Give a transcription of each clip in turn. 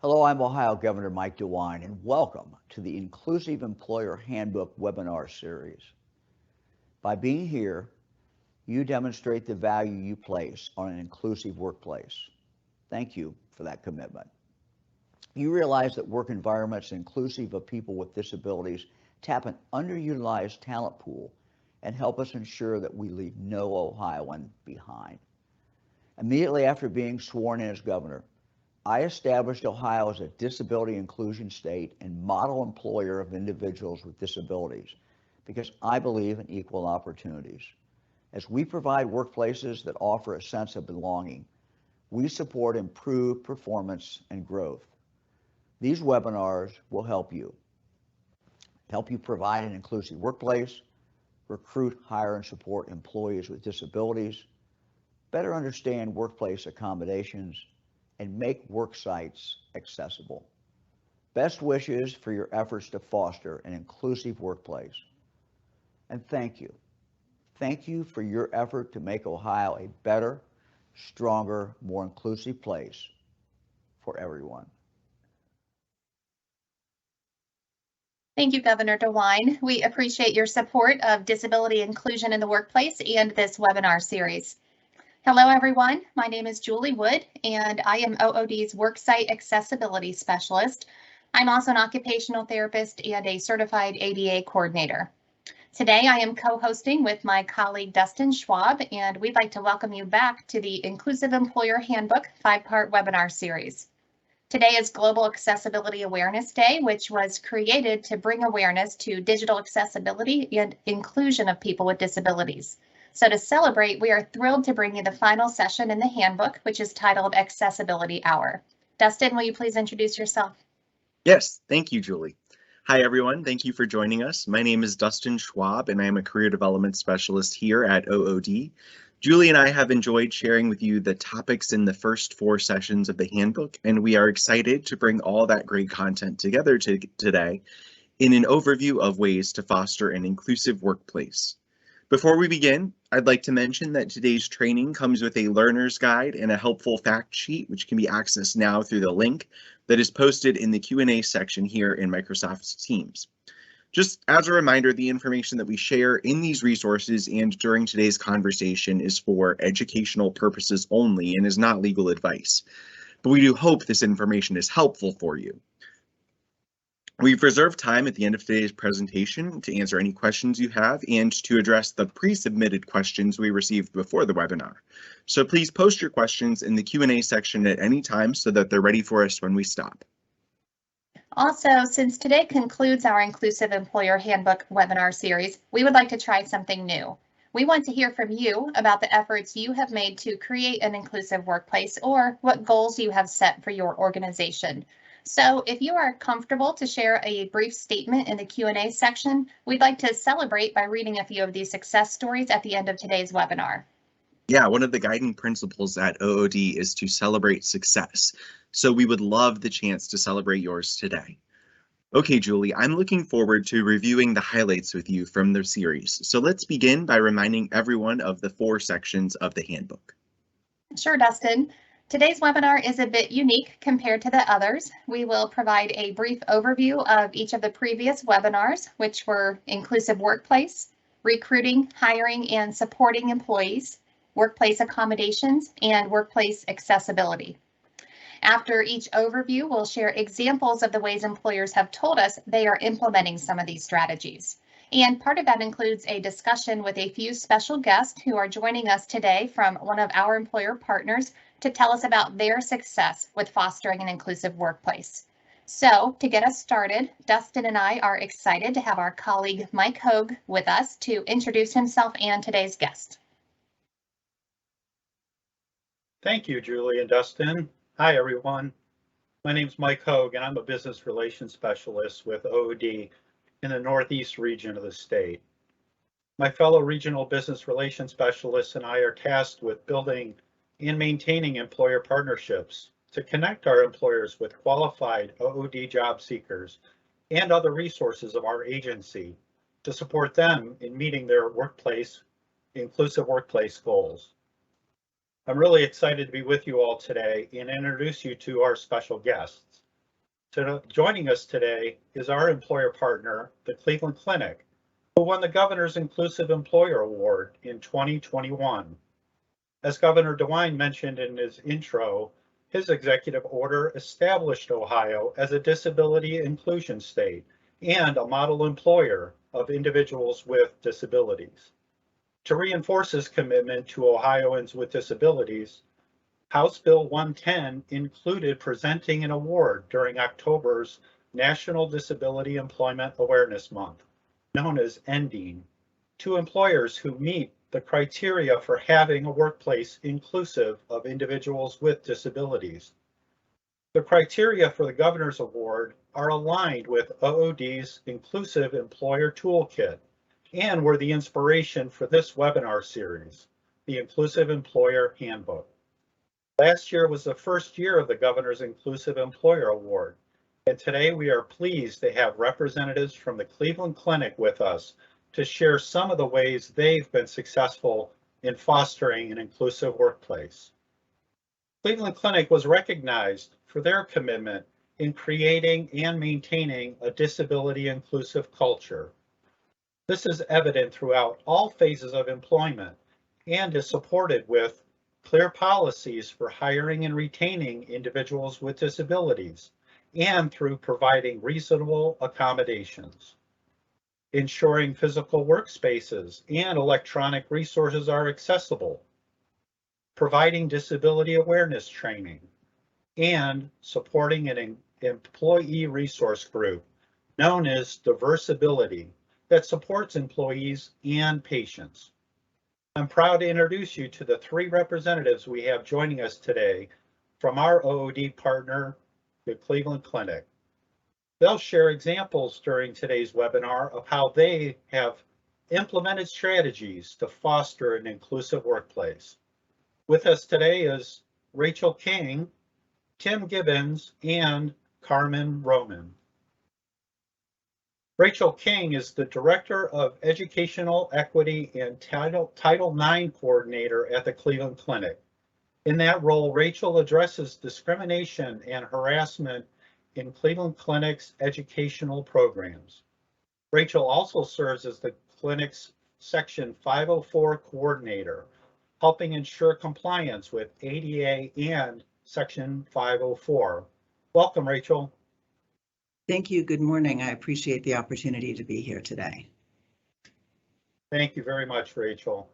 Hello, I'm Ohio Governor Mike DeWine, and welcome to the Inclusive Employer Handbook webinar series. By being here, you demonstrate the value you place on an inclusive workplace. Thank you for that commitment. You realize that work environments inclusive of people with disabilities tap an underutilized talent pool and help us ensure that we leave no Ohioan behind. Immediately after being sworn in as governor, I established Ohio as a disability inclusion state and model employer of individuals with disabilities because I believe in equal opportunities. As we provide workplaces that offer a sense of belonging, we support improved performance and growth. These webinars will help you provide an inclusive workplace, recruit, hire, and support employees with disabilities, better understand workplace accommodations, and make work sites accessible. Best wishes for your efforts to foster an inclusive workplace. And thank you. Thank you for your effort to make Ohio a better, stronger, more inclusive place for everyone. Thank you, Governor DeWine. We appreciate your support of disability inclusion in the workplace and this webinar series. Hello, everyone. My name is Julie Wood, and I am OOD's Worksite Accessibility Specialist. I'm also an occupational therapist and a certified ADA coordinator. Today, I am co-hosting with my colleague Dustin Schwab, and we'd like to welcome you back to the Inclusive Employer Handbook 5-part webinar series. Today is Global Accessibility Awareness Day, which was created to bring awareness to digital accessibility and inclusion of people with disabilities. So to celebrate, we are thrilled to bring you the final session in the handbook, which is titled Accessibility Hour. Dustin, will you please introduce yourself? Yes, thank you, Julie. Hi, everyone. Thank you for joining us. My name is Dustin Schwab, and I am a career development specialist here at OOD. Julie and I have enjoyed sharing with you the topics in the first 4 sessions of the handbook, and we are excited to bring all that great content together today in an overview of ways to foster an inclusive workplace. Before we begin, I'd like to mention that today's training comes with a learner's guide and a helpful fact sheet, which can be accessed now through the link that is posted in the Q&A section here in Microsoft Teams. Just as a reminder, the information that we share in these resources and during today's conversation is for educational purposes only and is not legal advice. But we do hope this information is helpful for you. We've reserved time at the end of today's presentation to answer any questions you have and to address the pre-submitted questions we received before the webinar. So please post your questions in the Q&A section at any time so that they're ready for us when we stop. Also, since today concludes our Inclusive Employer Handbook webinar series, we would like to try something new. We want to hear from you about the efforts you have made to create an inclusive workplace or what goals you have set for your organization. So if you are comfortable to share a brief statement in the Q&A section, we'd like to celebrate by reading a few of these success stories at the end of today's webinar. Yeah, one of the guiding principles at OOD is to celebrate success. So we would love the chance to celebrate yours today. Okay, Julie, I'm looking forward to reviewing the highlights with you from the series. So let's begin by reminding everyone of the 4 sections of the handbook. Sure, Dustin. Today's webinar is a bit unique compared to the others. We will provide a brief overview of each of the previous webinars, which were Inclusive Workplace, Recruiting, Hiring, and Supporting Employees, Workplace Accommodations, and Workplace Accessibility. After each overview, we'll share examples of the ways employers have told us they are implementing some of these strategies. And part of that includes a discussion with a few special guests who are joining us today from one of our employer partners to tell us about their success with fostering an inclusive workplace. So to get us started, Dustin and I are excited to have our colleague Mike Hogue with us to introduce himself and today's guest. Thank you, Julie and Dustin. Hi, everyone. My name is Mike Hogue, and I'm a business relations specialist with OOD in the Northeast region of the state. My fellow regional business relations specialists and I are tasked with building and maintaining employer partnerships to connect our employers with qualified OOD job seekers and other resources of our agency to support them in meeting their inclusive workplace goals. I'm really excited to be with you all today and introduce you to our special guests. So joining us today is our employer partner, the Cleveland Clinic, who won the Governor's Inclusive Employer Award in 2021. As Governor DeWine mentioned in his intro, his executive order established Ohio as a disability inclusion state and a model employer of individuals with disabilities. To reinforce his commitment to Ohioans with disabilities, House Bill 110 included presenting an award during October's National Disability Employment Awareness Month, known as ENDING, to employers who meet the criteria for having a workplace inclusive of individuals with disabilities. The criteria for the Governor's Award are aligned with OOD's Inclusive Employer Toolkit and were the inspiration for this webinar series, the Inclusive Employer Handbook. Last year was the first year of the Governor's Inclusive Employer Award, and today we are pleased to have representatives from the Cleveland Clinic with us to share some of the ways they've been successful in fostering an inclusive workplace. Cleveland Clinic was recognized for their commitment in creating and maintaining a disability inclusive culture. This is evident throughout all phases of employment and is supported with clear policies for hiring and retaining individuals with disabilities and through providing reasonable accommodations. Ensuring physical workspaces and electronic resources are accessible, providing disability awareness training, and supporting an employee resource group known as Diversibility that supports employees and patients. I'm proud to introduce you to the three representatives we have joining us today from our OOD partner, the Cleveland Clinic. They'll share examples during today's webinar of how they have implemented strategies to foster an inclusive workplace. With us today is Rachel King, Tim Gibbons, and Carmen Roman. Rachel King is the Director of Educational Equity and Title IX Coordinator at the Cleveland Clinic. In that role, Rachel addresses discrimination and harassment in Cleveland Clinic's educational programs. Rachel also serves as the clinic's Section 504 Coordinator, helping ensure compliance with ADA and Section 504. Welcome, Rachel. Thank you. Good morning. I appreciate the opportunity to be here today. Thank you very much, Rachel.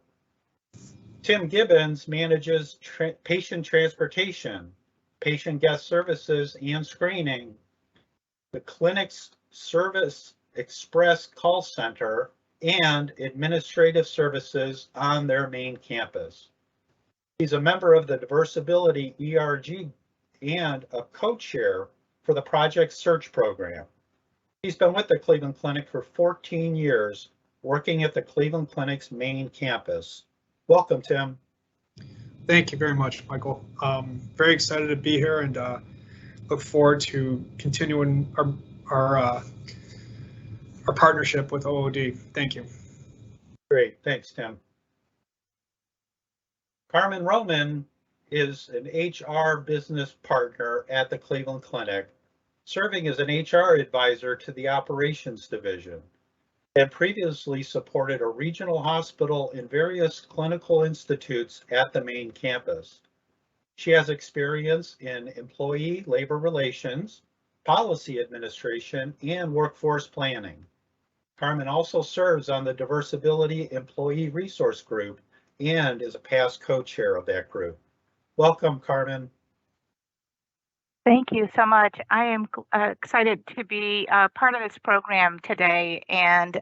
Tim Gibbons manages patient transportation, patient guest services, and screening, the clinic's Service Express call center, and administrative services on their main campus. He's a member of the Diversibility ERG and a co-chair for the Project Search program. He's been with the Cleveland Clinic for 14 years, working at the Cleveland Clinic's main campus. Welcome, Tim. Thank you very much, Michael. Very excited to be here and look forward to continuing our partnership with OOD. Thank you. Great, thanks, Tim. Carmen Roman is an HR business partner at the Cleveland Clinic, serving as an HR advisor to the operations division, and previously supported a regional hospital in various clinical institutes at the main campus. She has experience in employee labor relations, policy administration, and workforce planning. Carmen also serves on the Diversibility Employee Resource Group and is a past co-chair of that group. Welcome, Carmen. Thank you so much. I am excited to be part of this program today and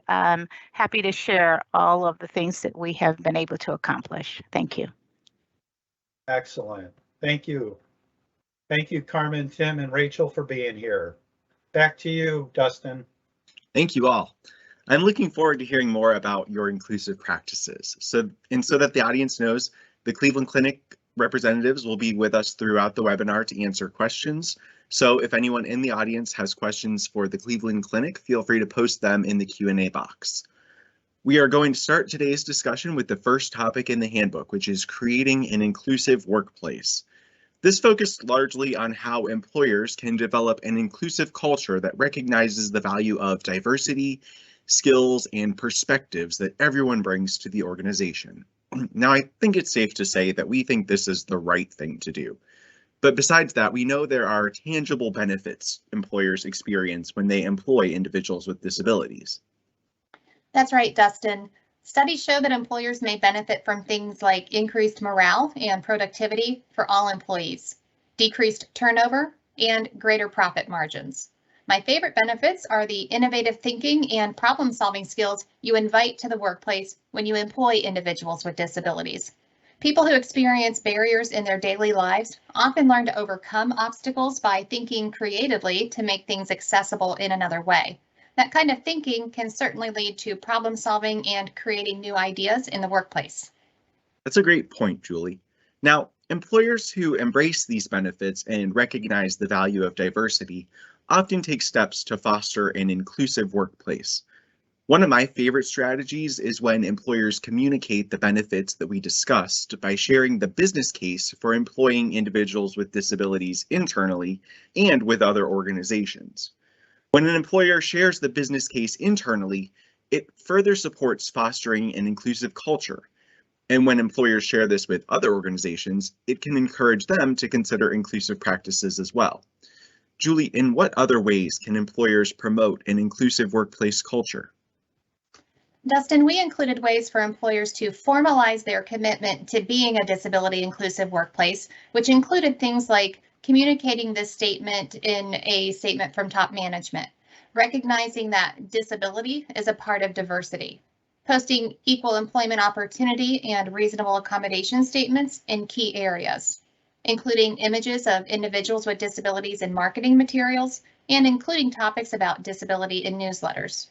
happy to share all of the things that we have been able to accomplish. Thank you. Excellent. Thank you. Thank you, Carmen, Tim, and Rachel for being here. Back to you, Dustin. Thank you all. I'm looking forward to hearing more about your inclusive practices. So that the audience knows, the Cleveland Clinic representatives will be with us throughout the webinar to answer questions. So if anyone in the audience has questions for the Cleveland Clinic, feel free to post them in the Q&A box. We are going to start today's discussion with the first topic in the handbook, which is creating an inclusive workplace. This focused largely on how employers can develop an inclusive culture that recognizes the value of diversity, skills, and perspectives that everyone brings to the organization. Now, I think it's safe to say that we think this is the right thing to do. But besides that, we know there are tangible benefits employers experience when they employ individuals with disabilities. That's right, Dustin. Studies show that employers may benefit from things like increased morale and productivity for all employees, decreased turnover, and greater profit margins. My favorite benefits are the innovative thinking and problem-solving skills you invite to the workplace when you employ individuals with disabilities. People who experience barriers in their daily lives often learn to overcome obstacles by thinking creatively to make things accessible in another way. That kind of thinking can certainly lead to problem solving and creating new ideas in the workplace. That's a great point, Julie. Now, employers who embrace these benefits and recognize the value of diversity often take steps to foster an inclusive workplace. One of my favorite strategies is when employers communicate the benefits that we discussed by sharing the business case for employing individuals with disabilities internally and with other organizations. When an employer shares the business case internally, it further supports fostering an inclusive culture. And when employers share this with other organizations, it can encourage them to consider inclusive practices as well. Julie, in what other ways can employers promote an inclusive workplace culture? Dustin, we included ways for employers to formalize their commitment to being a disability inclusive workplace, which included things like communicating this statement in a statement from top management, recognizing that disability is a part of diversity, posting equal employment opportunity and reasonable accommodation statements in key areas, including images of individuals with disabilities in marketing materials, and including topics about disability in newsletters.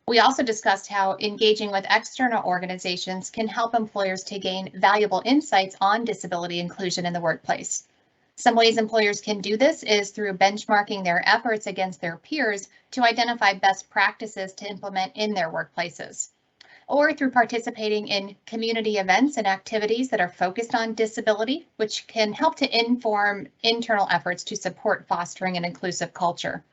We also discussed how engaging with external organizations can help employers to gain valuable insights on disability inclusion in the workplace. Some ways employers can do this is through benchmarking their efforts against their peers to identify best practices to implement in their workplaces, or through participating in community events and activities that are focused on disability, which can help to inform internal efforts to support fostering an inclusive culture.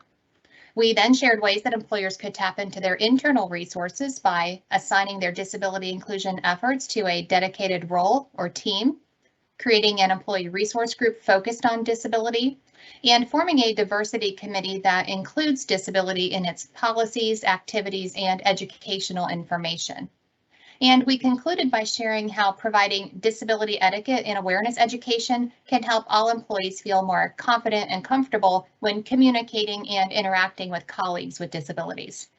We then shared ways that employers could tap into their internal resources by assigning their disability inclusion efforts to a dedicated role or team, creating an employee resource group focused on disability, and forming a diversity committee that includes disability in its policies, activities, and educational information. And we concluded by sharing how providing disability etiquette and awareness education can help all employees feel more confident and comfortable when communicating and interacting with colleagues with disabilities.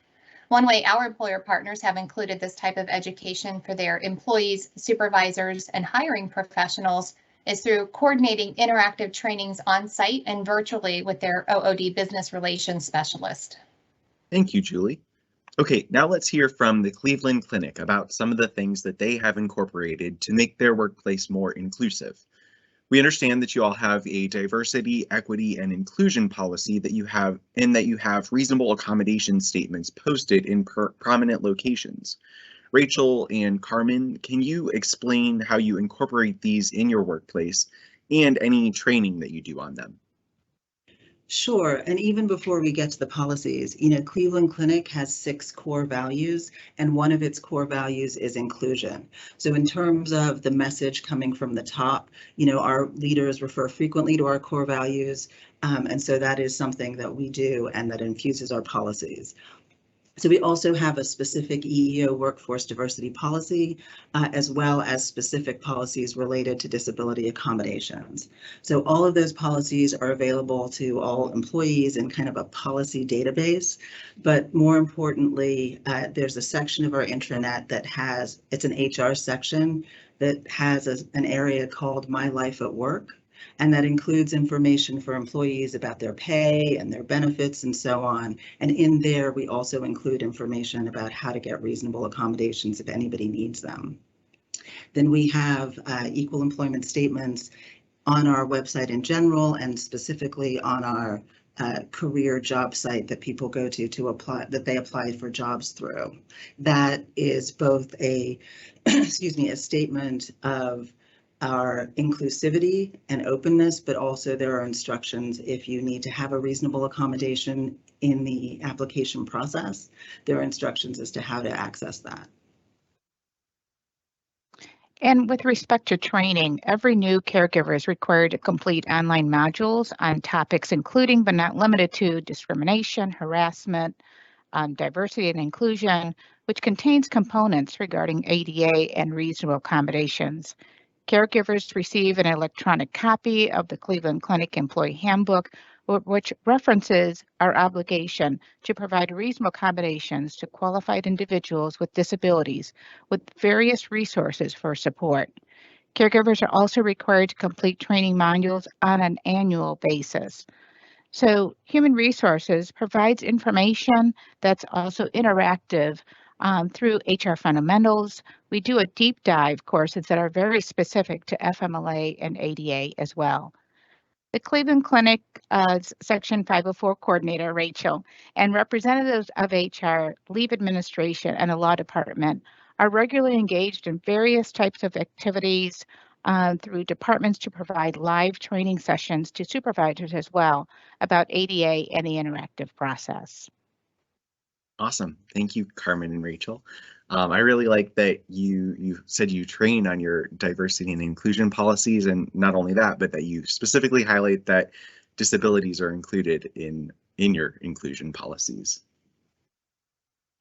One way our employer partners have included this type of education for their employees, supervisors, and hiring professionals is through coordinating interactive trainings on site and virtually with their OOD business relations specialist. Thank you, Julie. Okay, now let's hear from the Cleveland Clinic about some of the things that they have incorporated to make their workplace more inclusive. We understand that you all have a diversity, equity, and inclusion policy that you have reasonable accommodation statements posted in prominent locations. Rachel and Carmen, can you explain how you incorporate these in your workplace and any training that you do on them? Sure, and even before we get to the policies, Cleveland Clinic has 6 core values, and one of its core values is inclusion. So in terms of the message coming from the top, our leaders refer frequently to our core values, and so that is something that we do and that infuses our policies. So we also have a specific EEO workforce diversity policy, as well as specific policies related to disability accommodations. So all of those policies are available to all employees in kind of a policy database. But more importantly, there's a section of our intranet that it's an HR section that has an area called My Life at Work. And that includes information for employees about their pay and their benefits and so on. And in there, we also include information about how to get reasonable accommodations if anybody needs them. Then we have equal employment statements on our website in general and specifically on our career job site that people go to apply, that they apply for jobs through. That is both a, a statement of are inclusivity and openness, but also there are instructions if you need to have a reasonable accommodation in the application process. There are instructions as to how to access that. And with respect to training, every new caregiver is required to complete online modules on topics including but not limited to discrimination, harassment, diversity and inclusion, which contains components regarding ADA and reasonable accommodations. Caregivers receive an electronic copy of the Cleveland Clinic Employee Handbook, which references our obligation to provide reasonable accommodations to qualified individuals with disabilities with various resources for support. Caregivers are also required to complete training modules on an annual basis. So Human Resources provides information that's also interactive through HR fundamentals. We do a deep dive courses that are very specific to FMLA and ADA as well. The Cleveland Clinic Section 504 coordinator, Rachel, and representatives of HR, leave administration, and the law department are regularly engaged in various types of activities through departments to provide live training sessions to supervisors as well about ADA and the interactive process. Awesome. Thank you, Carmen and Rachel. I really like that you said you train on your diversity and inclusion policies, and not only that, but that you specifically highlight that disabilities are included in your inclusion policies.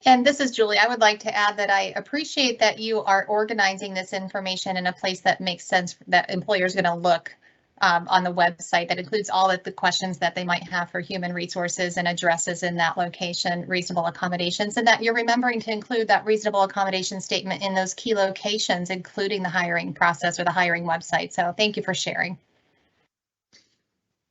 And this is Julie. I would like to add that I appreciate that you are organizing this information in a place that makes sense, that employers are going to look on the website, that includes all of the questions that they might have for human resources and addresses in that location, reasonable accommodations, and that you're remembering to include that reasonable accommodation statement in those key locations, including the hiring process or the hiring website. So thank you for sharing.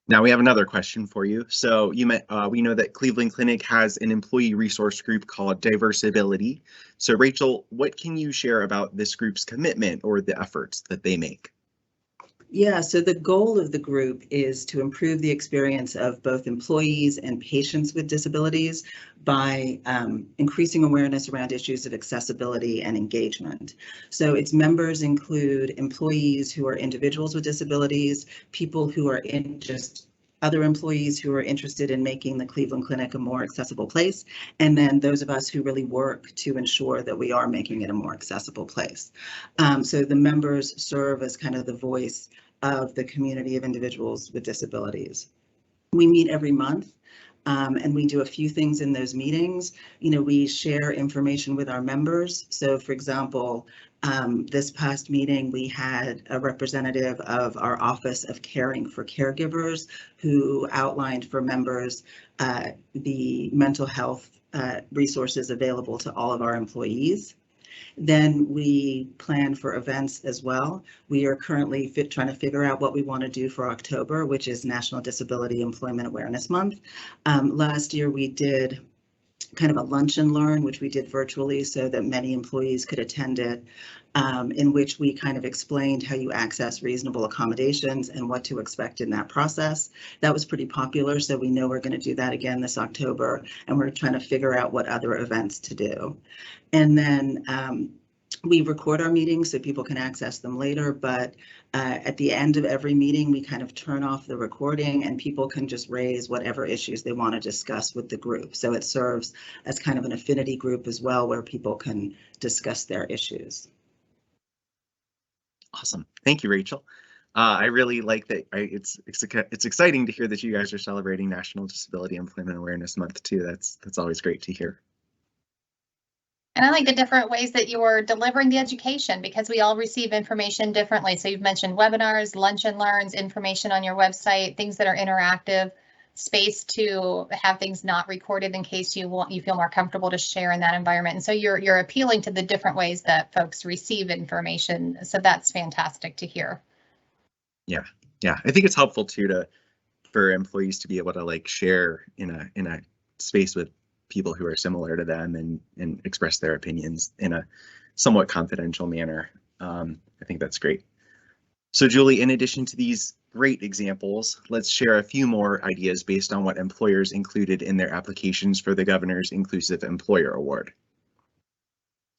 Now we have another question for you. So we know that Cleveland Clinic has an employee resource group called Diversibility. So Rachel, what can you share about this group's commitment or the efforts that they make? Yeah, so the goal of the group is to improve the experience of both employees and patients with disabilities by increasing awareness around issues of accessibility and engagement. So its members include employees who are individuals with disabilities, people who are other employees who are interested in making the Cleveland Clinic a more accessible place, and then those of us who really work to ensure that we are making it a more accessible place. So the members serve as kind of the voice of the community of individuals with disabilities. We meet every month. And we do a few things in those meetings. You know, we share information with our members. So for example, this past meeting, we had a representative of our Office of Caring for Caregivers who outlined for members the mental health resources available to all of our employees. Then we plan for events as well. We are currently trying to figure out what we want to do for October, which is National Disability Employment Awareness Month. Last year we did kind of a lunch and learn, which we did virtually so that many employees could attend it, in which we kind of explained how you access reasonable accommodations and what to expect in that process. That was pretty popular, so we know we're going to do that again this October, and we're trying to figure out what other events to do. And then we record our meetings so people can access them later, but at the end of every meeting, we kind of turn off the recording and people can just raise whatever issues they want to discuss with the group. So it serves as kind of an affinity group as well, where people can discuss their issues. Awesome. Thank you, Rachel. I really like that. It's exciting to hear that you guys are celebrating National Disability Employment Awareness Month too. That's always great to hear. And I like the different ways that you're delivering the education, because we all receive information differently. So you've mentioned webinars, lunch and learns, information on your website, things that are interactive, space to have things not recorded in case you feel more comfortable to share in that environment. And so you're appealing to the different ways that folks receive information. So that's fantastic to hear. Yeah. I think it's helpful too for employees to be able to like share in a space with people who are similar to them and express their opinions in a somewhat confidential manner. I think that's great. So Julie, in addition to these great examples, let's share a few more ideas based on what employers included in their applications for the Governor's Inclusive Employer Award.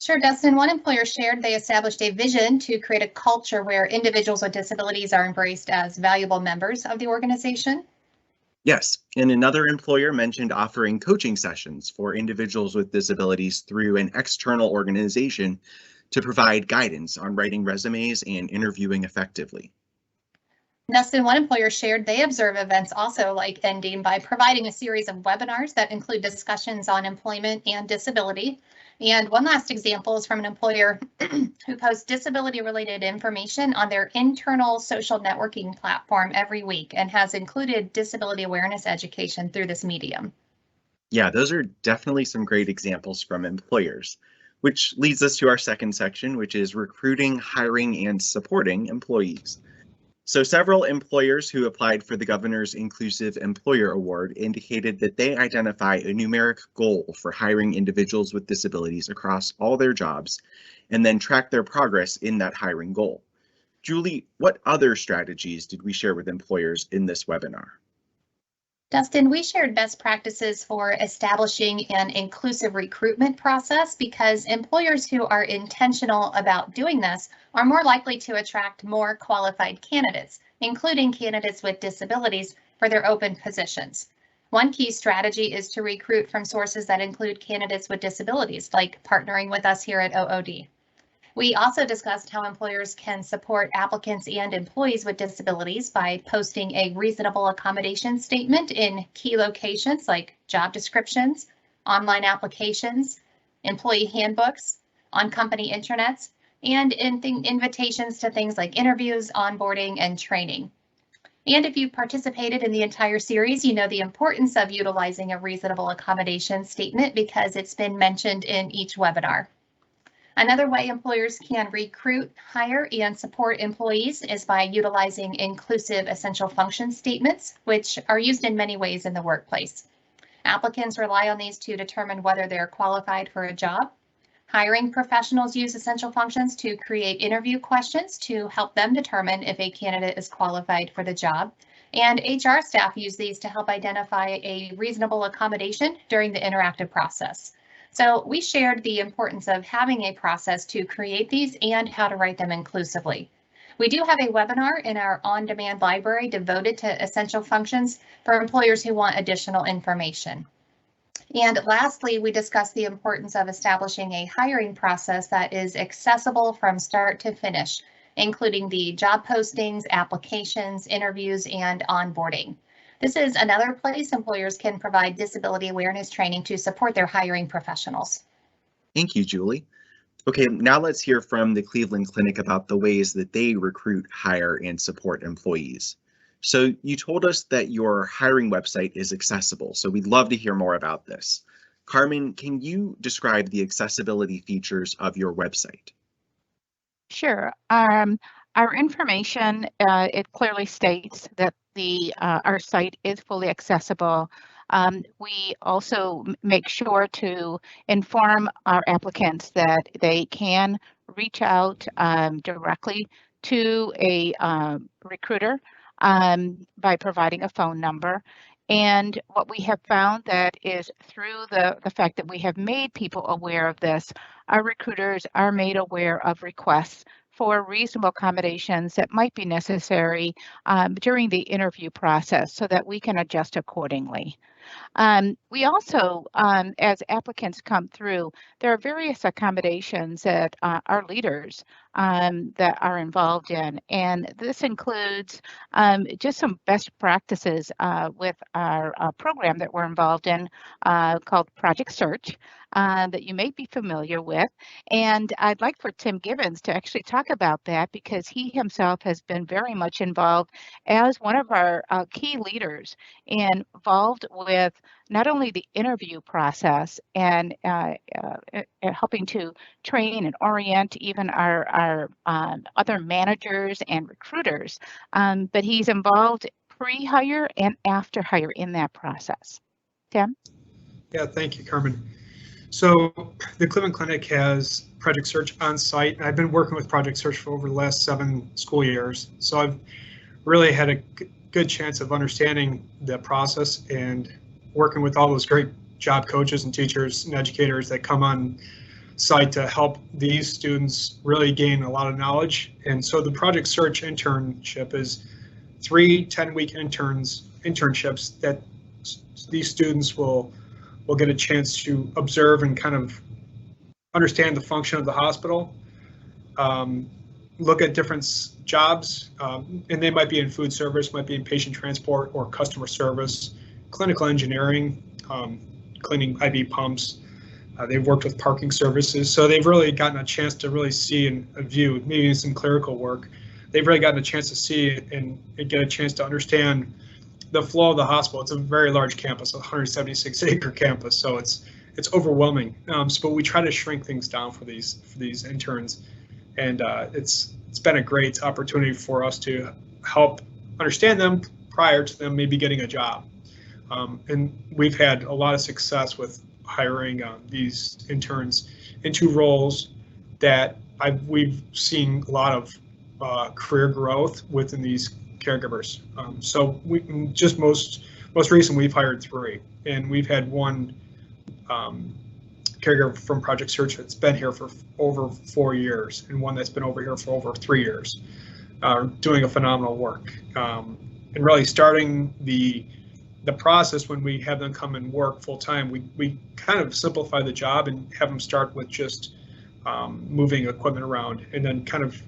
Sure, Dustin. One employer shared they established a vision to create a culture where individuals with disabilities are embraced as valuable members of the organization. Yes, and another employer mentioned offering coaching sessions for individuals with disabilities through an external organization to provide guidance on writing resumes and interviewing effectively. Dustin, one employer shared they observe events also like ending by providing a series of webinars that include discussions on employment and disability. And one last example is from an employer who posts disability-related information on their internal social networking platform every week and has included disability awareness education through this medium. Yeah, those are definitely some great examples from employers, which leads us to our second section, which is recruiting, hiring, and supporting employees. So several employers who applied for the Governor's Inclusive Employer Award indicated that they identify a numeric goal for hiring individuals with disabilities across all their jobs and then track their progress in that hiring goal. Julie, what other strategies did we share with employers in this webinar? Dustin, we shared best practices for establishing an inclusive recruitment process because employers who are intentional about doing this are more likely to attract more qualified candidates, including candidates with disabilities, for their open positions. One key strategy is to recruit from sources that include candidates with disabilities, like partnering with us here at OOD. We also discussed how employers can support applicants and employees with disabilities by posting a reasonable accommodation statement in key locations like job descriptions, online applications, employee handbooks, on company intranets, and in invitations to things like interviews, onboarding, and training. And if you've participated in the entire series, you know the importance of utilizing a reasonable accommodation statement because it's been mentioned in each webinar. Another way employers can recruit, hire, and support employees is by utilizing inclusive essential function statements, which are used in many ways in the workplace. Applicants rely on these to determine whether they're qualified for a job. Hiring professionals use essential functions to create interview questions to help them determine if a candidate is qualified for the job. And HR staff use these to help identify a reasonable accommodation during the interactive process. So we shared the importance of having a process to create these and how to write them inclusively. We do have a webinar in our on-demand library devoted to essential functions for employers who want additional information. And lastly, we discussed the importance of establishing a hiring process that is accessible from start to finish, including the job postings, applications, interviews, and onboarding. This is another place employers can provide disability awareness training to support their hiring professionals. Thank you, Julie. Okay, now let's hear from the Cleveland Clinic about the ways that they recruit, hire, and support employees. So you told us that your hiring website is accessible, so we'd love to hear more about this. Carmen, can you describe the accessibility features of your website? Sure. Our information, it clearly states that our site is fully accessible. We also make sure to inform our applicants that they can reach out directly to a recruiter by providing a phone number. And what we have found that is through the fact that we have made people aware of this, our recruiters are made aware of requests for reasonable accommodations that might be necessary during the interview process so that we can adjust accordingly. We also, as applicants come through, there are various accommodations that our leaders that are involved in, and this includes just some best practices with our program that we're involved in called Project Search that you may be familiar with. And I'd like for Tim Gibbons to actually talk about that because he himself has been very much involved as one of our key leaders and involved with not only the interview process and helping to train and orient even our other managers and recruiters, but he's involved pre-hire and after hire in that process. Tim? Yeah, thank you, Carmen. So the Cleveland Clinic has Project Search on site. I've been working with Project Search for over the last 7 school years. So I've really had a good chance of understanding the process and working with all those great job coaches and teachers and educators that come on site to help these students really gain a lot of knowledge. And so the Project Search internship is 3 10-week internships that these students will get a chance to observe and kind of understand the function of the hospital, look at different jobs, and they might be in food service, might be in patient transport or customer service, clinical engineering, cleaning IV pumps. They've worked with parking services, so they've really gotten a chance to really see and view, maybe in some clerical work. They've really gotten a chance to see and get a chance to understand the flow of the hospital. It's a very large campus, a 176-acre campus, so it's overwhelming. But we try to shrink things down for these interns, and it's been a great opportunity for us to help understand them prior to them maybe getting a job. And we've had a lot of success with hiring these interns into roles that we've seen a lot of career growth within these caregivers. So we just most recent we've hired 3, and we've had 1 caregiver from Project Search that's been here for over 4 years, and 1 that's been over here for over 3 years, doing a phenomenal work, and really starting the process when we have them come and work full time. We kind of simplify the job and have them start with just moving equipment around, and then kind of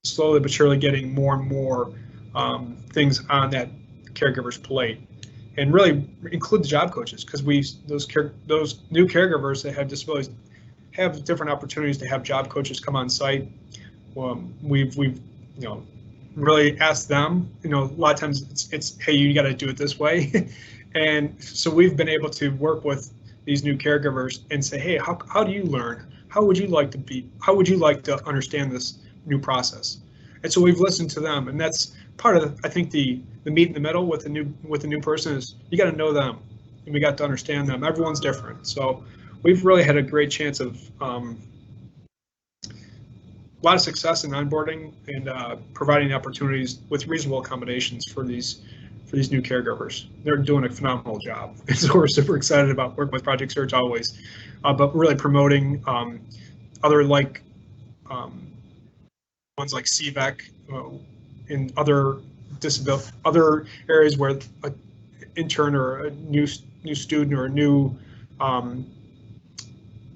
slowly but surely getting more and more things on that caregiver's plate, and really include the job coaches, because those new caregivers that have disabilities have different opportunities to have job coaches come on site. We've really asked them, a lot of times it's hey, you got to do it this way. And so we've been able to work with these new caregivers and say, hey, how do you learn? How would you like to understand this new process? And so we've listened to them, and that's part of I think the meat in the middle with the new person is you got to know them, and we got to understand them. Everyone's different, so we've really had a great chance of a lot of success in onboarding and providing opportunities with reasonable accommodations for these new caregivers. They're doing a phenomenal job, and so we're super excited about working with Project Search always, but really promoting other ones like CVEC in other areas where an intern or a new student or a new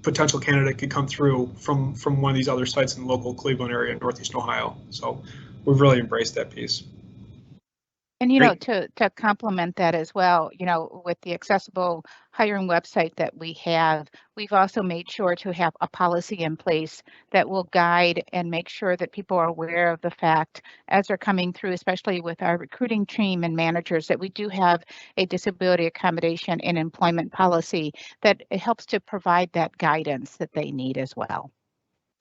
potential candidate could come through from one of these other sites in the local Cleveland area in Northeastern Ohio. So we've really embraced that piece. And, to complement that as well, with the accessible hiring website that we have, we've also made sure to have a policy in place that will guide and make sure that people are aware of the fact as they're coming through, especially with our recruiting team and managers, that we do have a disability accommodation and employment policy that it helps to provide that guidance that they need as well.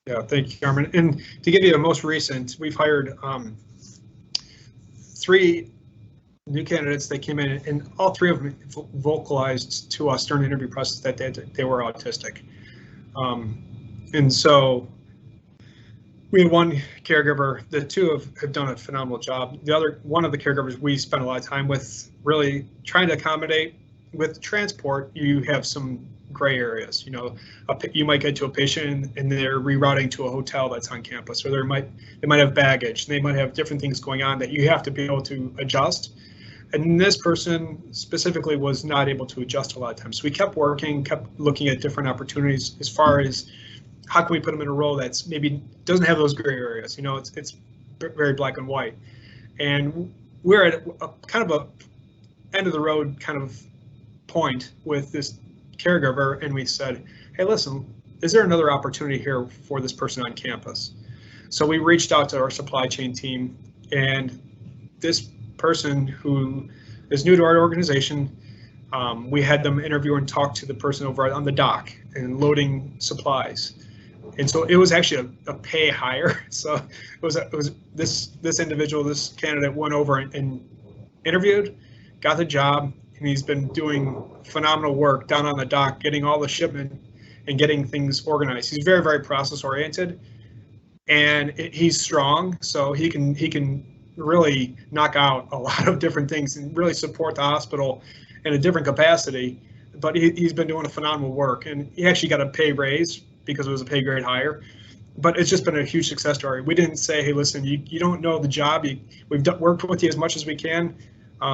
Yeah, thank you, Carmen. And to give you a most recent, we've hired 3 new candidates that came in, and all 3 of them vocalized to us during the interview process that they were autistic. And so we had 1 caregiver. The 2 have done a phenomenal job. One of the caregivers we spent a lot of time with, really trying to accommodate. With transport, you have some gray areas. You might get to a patient and they're rerouting to a hotel that's on campus, or they might have baggage. They might have different things going on that you have to be able to adjust. And this person specifically was not able to adjust a lot of times. So we kept working, kept looking at different opportunities as far as how can we put them in a role that's maybe doesn't have those gray areas. It's very black and white. And we're at a kind of a end of the road kind of point with this caregiver, and we said, hey, listen, is there another opportunity here for this person on campus? So we reached out to our supply chain team, and this person who is new to our organization, we had them interview and talk to the person over on the dock and loading supplies. And so it was actually a pay hire. So it was this individual, this candidate went over and interviewed, got the job, and he's been doing phenomenal work down on the dock, getting all the shipment and getting things organized. He's very, very process oriented, and he's strong, so he can really knock out a lot of different things and really support the hospital in a different capacity. But he's been doing a phenomenal work, and he actually got a pay raise because it was a pay grade higher. But it's just been a huge success story. We didn't say, hey, listen, you don't know the job. We've worked with you as much as we can.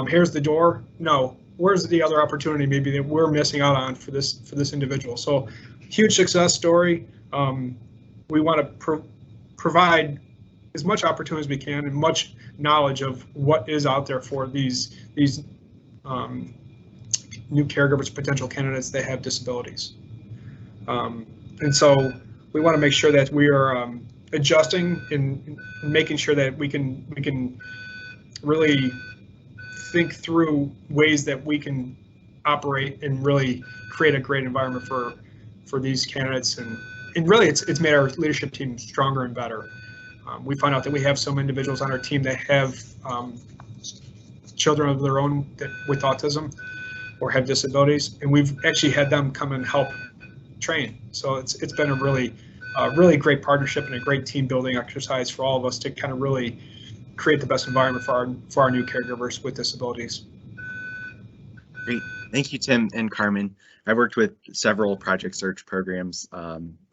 Here's the door. No, where's the other opportunity maybe that we're missing out on for this individual? So huge success story. We want to provide as much opportunity as we can and much knowledge of what is out there for these new caregivers, potential candidates that have disabilities. And so we want to make sure that we are adjusting and making sure that we can really think through ways that we can operate and really create a great environment for these candidates. And really it's made our leadership team stronger and better. We find out that we have some individuals on our team that have children of their own with autism or have disabilities, and we've actually had them come and help train. So it's been a really great partnership and a great team building exercise for all of us to kind of really create the best environment for our new caregivers with disabilities. Great, thank you, Tim and Carmen. I've worked with several project search programs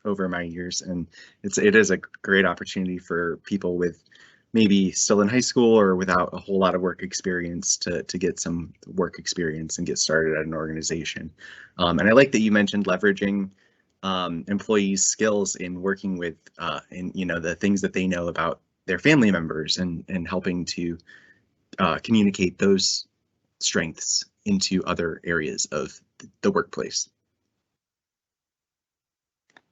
over my years, and it is a great opportunity for people with maybe still in high school or without a whole lot of work experience to get some work experience and get started at an organization. And I like that you mentioned leveraging employees' skills in working with the things that they know about their family members and helping to communicate those strengths into other areas of the workplace.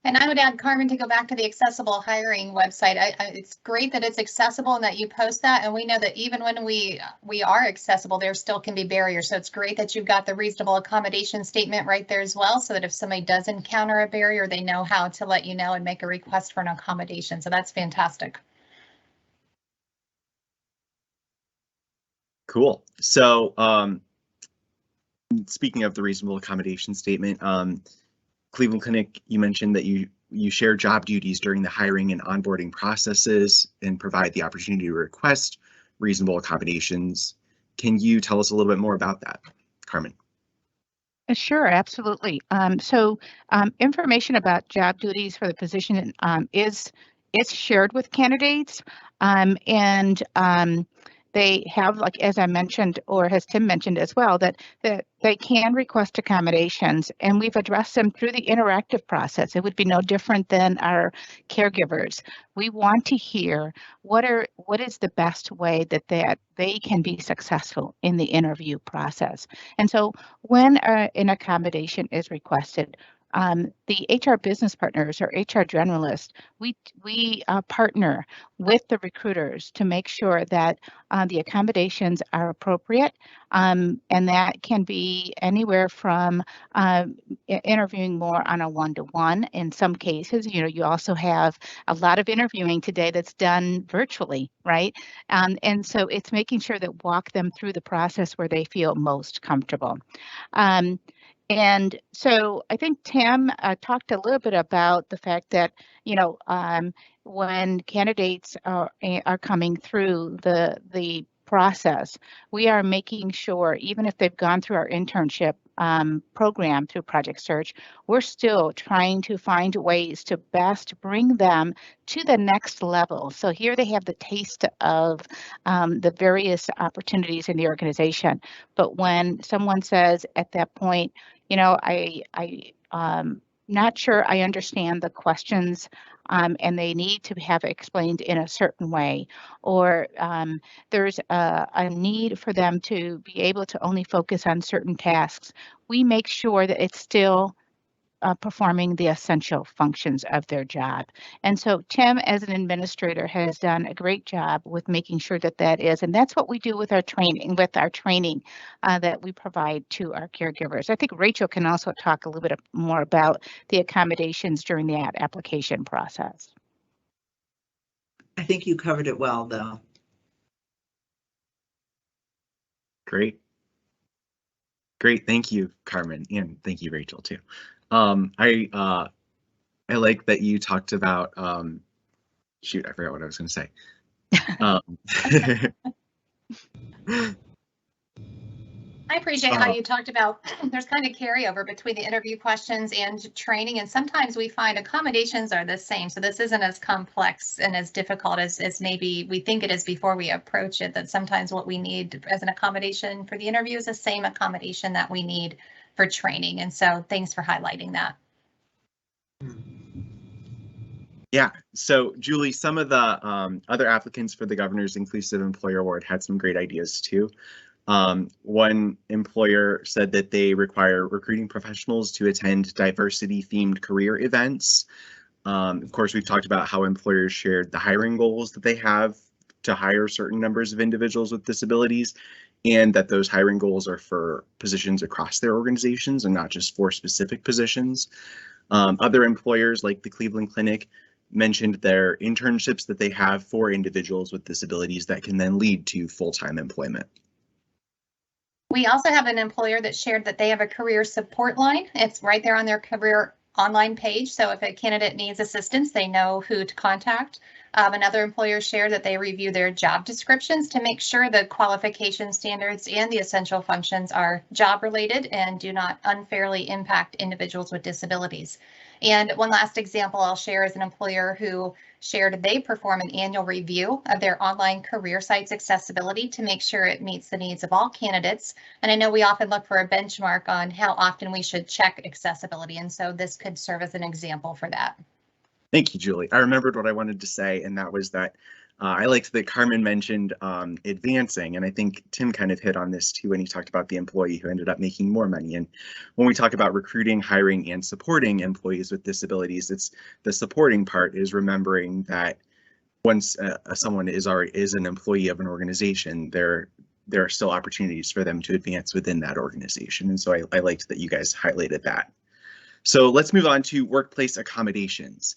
And I would add, Carmen, to go back to the accessible hiring website. It's great that it's accessible and that you post that. And we know that even when we are accessible, there still can be barriers. So it's great that you've got the reasonable accommodation statement right there as well, so that if somebody does encounter a barrier, they know how to let you know and make a request for an accommodation. So that's fantastic. Cool. So speaking of the reasonable accommodation statement, Cleveland Clinic, you mentioned that you share job duties during the hiring and onboarding processes and provide the opportunity to request reasonable accommodations. Can you tell us a little bit more about that, Carmen? Sure, absolutely. So information about job duties for the position is shared with candidates, and they have, like as I mentioned, or as Tim mentioned as well, that they can request accommodations, and we've addressed them through the interactive process. It would be no different than our caregivers. We want to hear what is the best way that they can be successful in the interview process. And so when an accommodation is requested, the HR business partners or HR generalists, we partner with the recruiters to make sure that the accommodations are appropriate, and that can be anywhere from interviewing more on a one-to-one. In some cases, you also have a lot of interviewing today that's done virtually, right? And so it's making sure that walk them through the process where they feel most comfortable. And so I think Tim talked a little bit about the fact that, when candidates are coming through the process, we are making sure, even if they've gone through our internship program through Project Search, we're still trying to find ways to best bring them to the next level. So here they have the taste of the various opportunities in the organization. But when someone says at that point, I'm not sure I understand the questions, and they need to have it explained in a certain way, or there's a need for them to be able to only focus on certain tasks, we make sure that it's still performing the essential functions of their job. And so Tim, as an administrator, has done a great job with making sure that that is, and that's what we do with our training, that we provide to our caregivers. I think Rachel can also talk a little bit more about the accommodations during the application process. I think you covered it well, though. Great. Thank you, Carmen, and thank you, Rachel, too. I like that you talked about, shoot, I forgot what I was going to say. I appreciate how you talked about there's kind of carryover between the interview questions and training, and sometimes we find accommodations are the same. So this isn't as complex and as difficult as maybe we think it is before we approach it, that sometimes what we need as an accommodation for the interview is the same accommodation that we need for training. And so thanks for highlighting that. Yeah, so Julie, some of the other applicants for the Governor's Inclusive Employer Award had some great ideas too. One employer said that they require recruiting professionals to attend diversity-themed career events. Of course, we've talked about how employers shared the hiring goals that they have to hire certain numbers of individuals with disabilities, and that those hiring goals are for positions across their organizations and not just for specific positions. Other employers like the Cleveland Clinic mentioned their internships that they have for individuals with disabilities that can then lead to full-time employment. We also have an employer that shared that they have a career support line. It's right there on their career online page. So if a candidate needs assistance, they know who to contact. Another employer shared that they review their job descriptions to make sure the qualification standards and the essential functions are job related and do not unfairly impact individuals with disabilities. And one last example I'll share is an employer who shared they perform an annual review of their online career site's accessibility to make sure it meets the needs of all candidates. And I know we often look for a benchmark on how often we should check accessibility, and so this could serve as an example for that. Thank you, Julie. I remembered what I wanted to say, and that was that I liked that Carmen mentioned advancing, and I think Tim kind of hit on this too when he talked about the employee who ended up making more money. And when we talk about recruiting, hiring, and supporting employees with disabilities, it's the supporting part is remembering that once someone is an employee of an organization, there are still opportunities for them to advance within that organization. And so I liked that you guys highlighted that. So let's move on to workplace accommodations.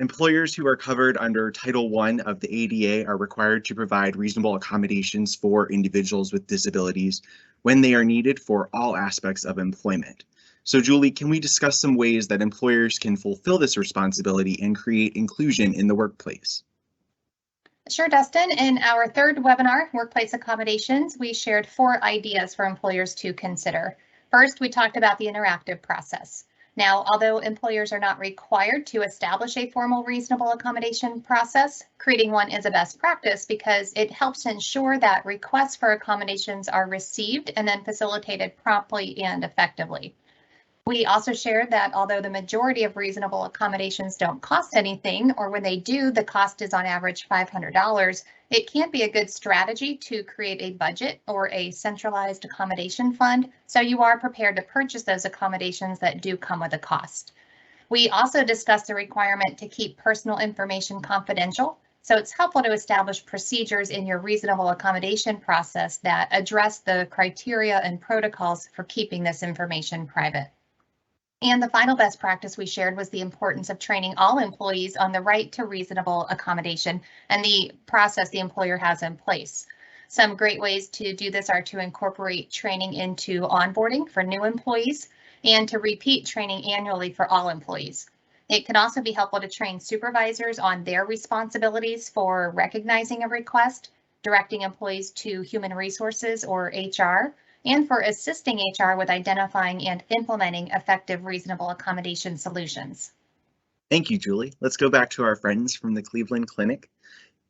Employers who are covered under Title I of the ADA are required to provide reasonable accommodations for individuals with disabilities when they are needed for all aspects of employment. So Julie, can we discuss some ways that employers can fulfill this responsibility and create inclusion in the workplace? Sure, Dustin. In our third webinar, Workplace Accommodations, we shared 4 ideas for employers to consider. First, we talked about the interactive process. Now, although employers are not required to establish a formal reasonable accommodation process, creating one is a best practice because it helps ensure that requests for accommodations are received and then facilitated promptly and effectively. We also shared that although the majority of reasonable accommodations don't cost anything, or when they do, the cost is on average $500, it can be a good strategy to create a budget or a centralized accommodation fund so you are prepared to purchase those accommodations that do come with a cost. We also discussed the requirement to keep personal information confidential, so it's helpful to establish procedures in your reasonable accommodation process that address the criteria and protocols for keeping this information private. And the final best practice we shared was the importance of training all employees on the right to reasonable accommodation and the process the employer has in place. Some great ways to do this are to incorporate training into onboarding for new employees and to repeat training annually for all employees. It can also be helpful to train supervisors on their responsibilities for recognizing a request, directing employees to human resources or HR, and for assisting HR with identifying and implementing effective reasonable accommodation solutions. Thank you, Julie. Let's go back to our friends from the Cleveland Clinic.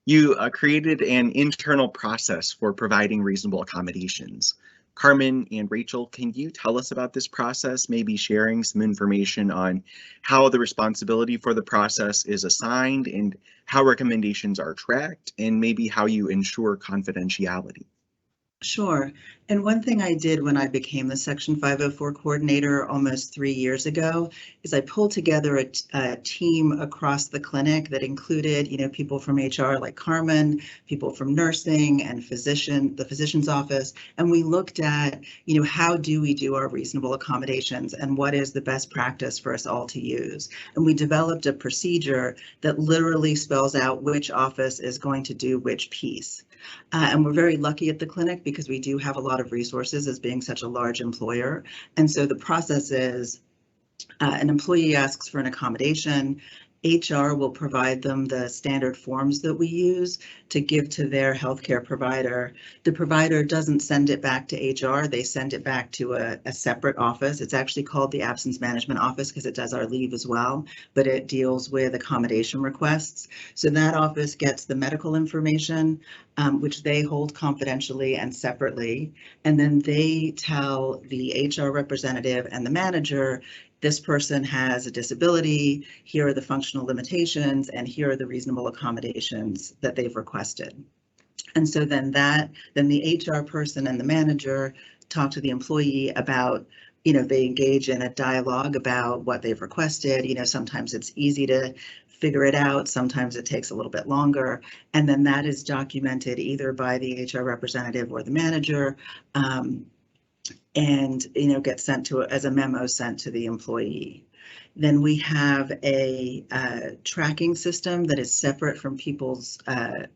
You created an internal process for providing reasonable accommodations. Carmen and Rachel, can you tell us about this process, maybe sharing some information on how the responsibility for the process is assigned and how recommendations are tracked, and maybe how you ensure confidentiality? Sure. And one thing I did when I became the Section 504 coordinator almost 3 years ago is I pulled together a team across the clinic that included, people from HR like Carmen, people from nursing and the physician's office. And we looked at, how do we do our reasonable accommodations and what is the best practice for us all to use? And we developed a procedure that literally spells out which office is going to do which piece. And we're very lucky at the clinic because we do have a lot of resources as being such a large employer. And so the process is an employee asks for an accommodation. HR will provide them the standard forms that we use to give to their healthcare provider. The provider doesn't send it back to HR, they send it back to a separate office. It's actually called the Absence Management Office because it does our leave as well, but it deals with accommodation requests. So that office gets the medical information, which they hold confidentially and separately, and then they tell the HR representative and the manager, this person has a disability, here are the functional limitations, and here are the reasonable accommodations that they've requested. And so then the HR person and the manager talk to the employee about, they engage in a dialogue about what they've requested. Sometimes it's easy to figure it out, sometimes it takes a little bit longer, and then that is documented either by the HR representative or the manager, and gets sent to as a memo sent to the employee. Then we have a tracking system that is separate from people's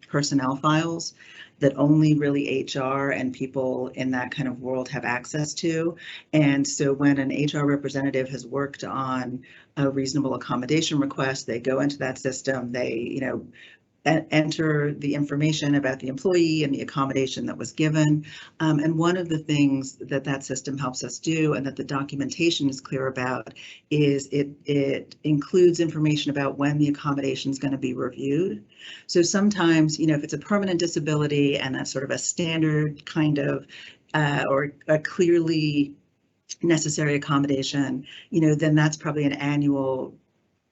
personnel files that only really HR and people in that kind of world have access to. And so when an HR representative has worked on a reasonable accommodation request, they go into that system, they enter the information about the employee and the accommodation that was given. And one of the things that system helps us do, and that the documentation is clear about, is it includes information about when the accommodation is going to be reviewed. So sometimes, if it's a permanent disability and that's sort of a standard kind of or a clearly necessary accommodation, then that's probably an annual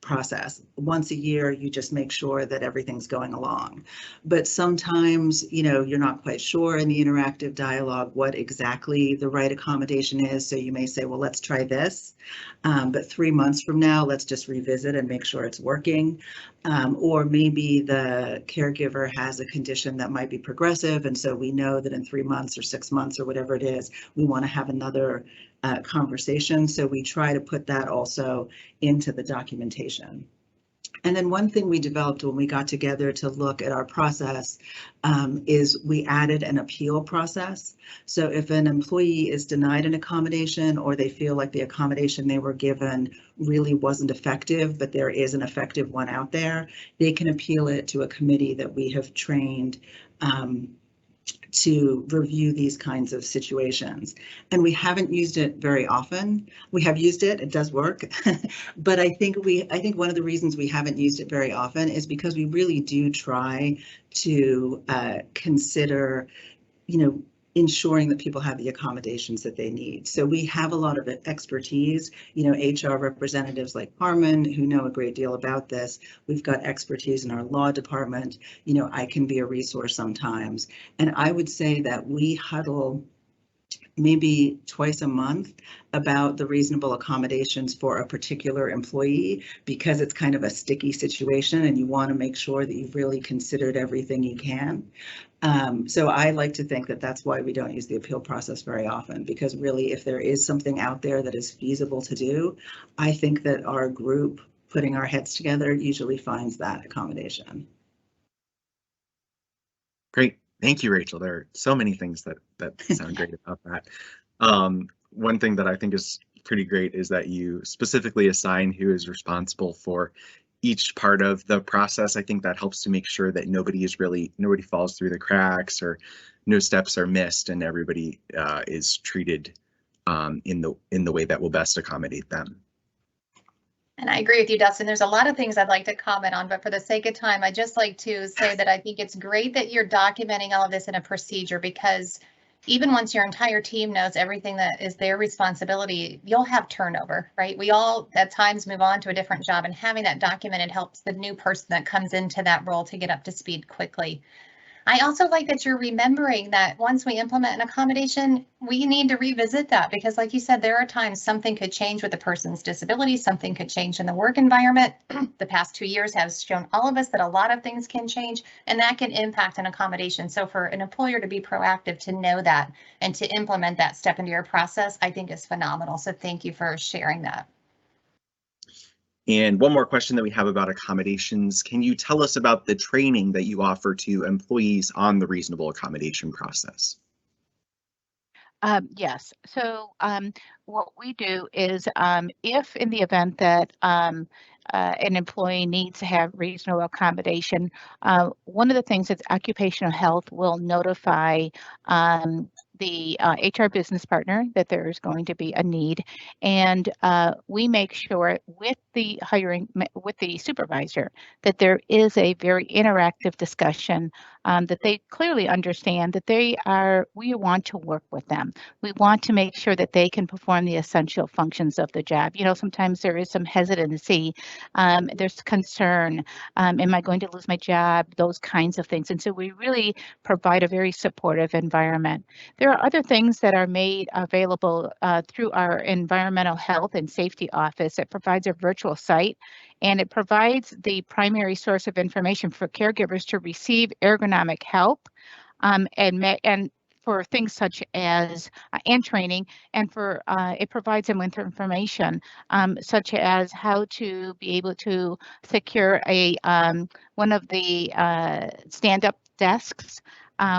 process. Once a year, you just make sure that everything's going along. But sometimes, you're not quite sure in the interactive dialogue what exactly the right accommodation is. So you may say, well, let's try this. But 3 months from now, let's just revisit and make sure it's working. Or maybe the caregiver has a condition that might be progressive. And so we know that in 3 months or 6 months or whatever it is, we want to have another conversation. So we try to put that also into the documentation. And then one thing we developed when we got together to look at our process is we added an appeal process. So if an employee is denied an accommodation, or they feel like the accommodation they were given really wasn't effective, but there is an effective one out there, they can appeal it to a committee that we have trained to review these kinds of situations. And we haven't used it very often. We have used it, it does work. But I think one of the reasons we haven't used it very often is because we really do try to consider, ensuring that people have the accommodations that they need. So we have a lot of expertise, HR representatives like Carmen who know a great deal about this. We've got expertise in our law department. I can be a resource sometimes. And I would say that we huddle maybe twice a month about the reasonable accommodations for a particular employee, because it's kind of a sticky situation and you want to make sure that you've really considered everything you can. So I like to think that that's why we don't use the appeal process very often, because really if there is something out there that is feasible to do, I think that our group putting our heads together usually finds that accommodation. Great. Thank you, Rachel. There are so many things that sound great about that. One thing that I think is pretty great is that you specifically assign who is responsible for each part of the process. I think that helps to make sure that nobody falls through the cracks, or no steps are missed, and everybody is treated in the way that will best accommodate them. And I agree with you, Dustin. There's a lot of things I'd like to comment on, but for the sake of time, I'd just like to say that I think it's great that you're documenting all of this in a procedure, because even once your entire team knows everything that is their responsibility, you'll have turnover, right? We all at times move on to a different job, and having that documented helps the new person that comes into that role to get up to speed quickly. I also like that you're remembering that once we implement an accommodation, we need to revisit that, because like you said, there are times something could change with the person's disability, something could change in the work environment. The past 2 years has shown all of us that a lot of things can change, and that can impact an accommodation. So for an employer to be proactive, to know that and to implement that step into your process, I think is phenomenal. So thank you for sharing that. And one more question that we have about accommodations. Can you tell us about the training that you offer to employees on the reasonable accommodation process? Yes. So what we do is if in the event that an employee needs to have reasonable accommodation, one of the things is occupational health will notify the HR business partner that there is going to be a need, and we make sure with the with the supervisor that there is a very interactive discussion, that they clearly understand that we want to work with them. We want to make sure that they can perform the essential functions of the job. You know, sometimes there is some hesitancy, there's concern, am I going to lose my job, those kinds of things. And so we really provide a very supportive environment. There are other things that are made available through our environmental health and safety office. It provides a virtual site, and it provides the primary source of information for caregivers to receive ergonomic help, and for things such as and training, and for it provides them with information such as how to be able to secure a one of the stand-up desks,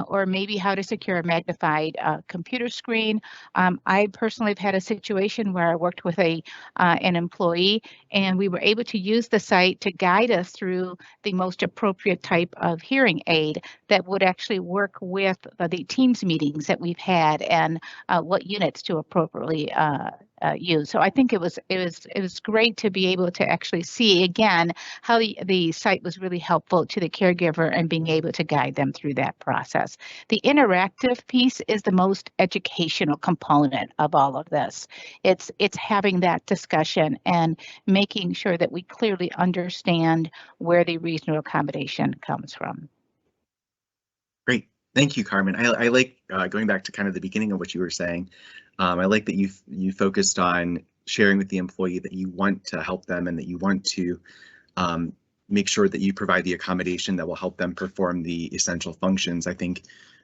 or maybe how to secure a magnified computer screen. I personally have had a situation where I worked with an employee, and we were able to use the site to guide us through the most appropriate type of hearing aid that would actually work with the Teams meetings that we've had, and what units to appropriately use. So I think it was great to be able to actually see again how the site was really helpful to the caregiver and being able to guide them through that process. The interactive piece is the most educational component of all of this. It's having that discussion and making sure that we clearly understand where the reasonable accommodation comes from. Great. Thank you, Carmen. I like going back to kind of the beginning of what you were saying. I like that you focused on sharing with the employee that you want to help them and that you want to make sure that you provide the accommodation that will help them perform the essential functions. I think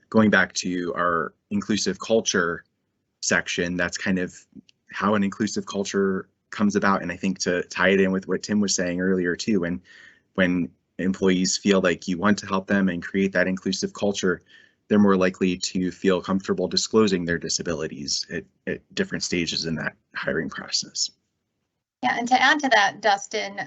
going back to our inclusive culture section, that's kind of how an inclusive culture comes about. And I think to tie it in with what Tim was saying earlier too, when employees feel like you want to help them and create that inclusive culture, they're more likely to feel comfortable disclosing their disabilities at different stages in that hiring process. Yeah, and to add to that, Dustin,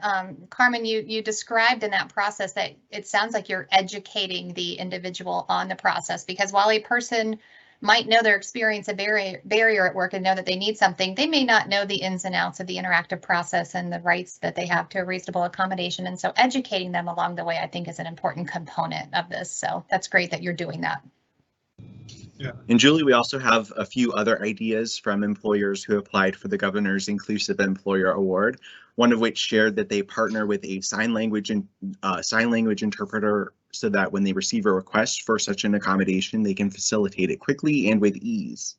Carmen, you described in that process that it sounds like you're educating the individual on the process, because while a person might know their experience a barrier at work and know that they need something, they may not know the ins and outs of the interactive process and the rights that they have to a reasonable accommodation. And so educating them along the way, I think, is an important component of this. So that's great that you're doing that. Yeah. And Julie, we also have a few other ideas from employers who applied for the Governor's Inclusive Employer Award, one of which shared that they partner with a sign language interpreter so that when they receive a request for such an accommodation, they can facilitate it quickly and with ease.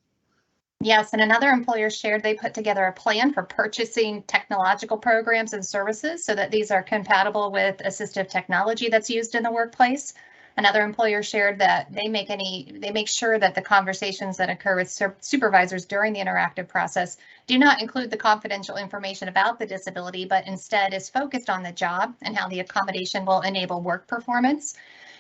Yes, and another employer shared they put together a plan for purchasing technological programs and services so that these are compatible with assistive technology that's used in the workplace. Another employer shared that they make sure that the conversations that occur with supervisors during the interactive process do not include the confidential information about the disability, but instead is focused on the job and how the accommodation will enable work performance.